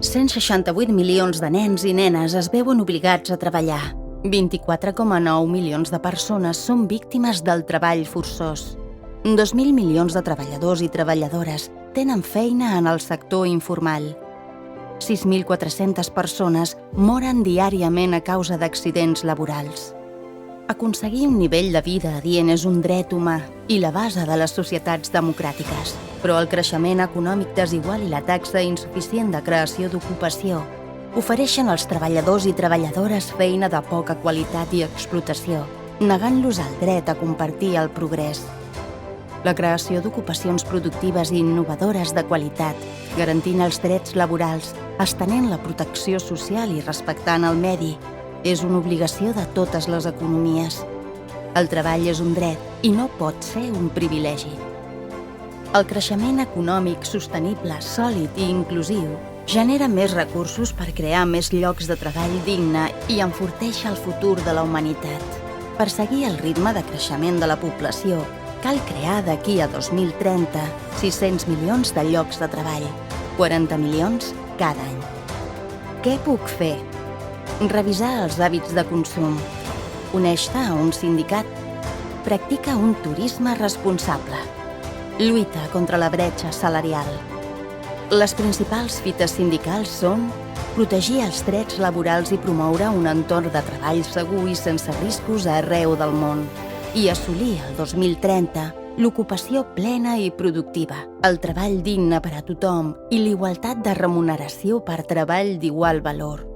168 milions de nens i nenes es veuen obligats a treballar. 24,9 milions de persones són víctimes del treball forçós. 2.000 milions de treballadors i treballadores tenen feina en el sector informal. 6.400 persones moren diàriament a causa d'accidents laborals. Aconseguir un nivell de vida adient és un dret humà i la base de les societats democràtiques. Però el creixement econòmic desigual i la taxa insuficient de creació d'ocupació ofereixen als treballadors i treballadores feina de poca qualitat i explotació, negant-los el dret a compartir el progrés. La creació d'ocupacions productives i innovadores de qualitat, garantint els drets laborals, estenent la protecció social i respectant el medi, és una obligació de totes les economies. El treball és un dret i no pot ser un privilegi. El creixement econòmic sostenible, sòlid i inclusiu genera més recursos per crear més llocs de treball digne i enforteix el futur de la humanitat. Per seguir el ritme de creixement de la població, cal crear d'aquí a 2030 600 milions de llocs de treball, 40 milions cada any. Què puc fer? Revisar els hàbits de consum, uneix-te a un sindicat, practica un turisme responsable, lluita contra la bretxa salarial. Les principals fites sindicals són protegir els drets laborals i promoure un entorn de treball segur i sense riscos arreu del món i assolir el 2030 l'ocupació plena i productiva, el treball digne per a tothom i l'igualtat de remuneració per treball d'igual valor.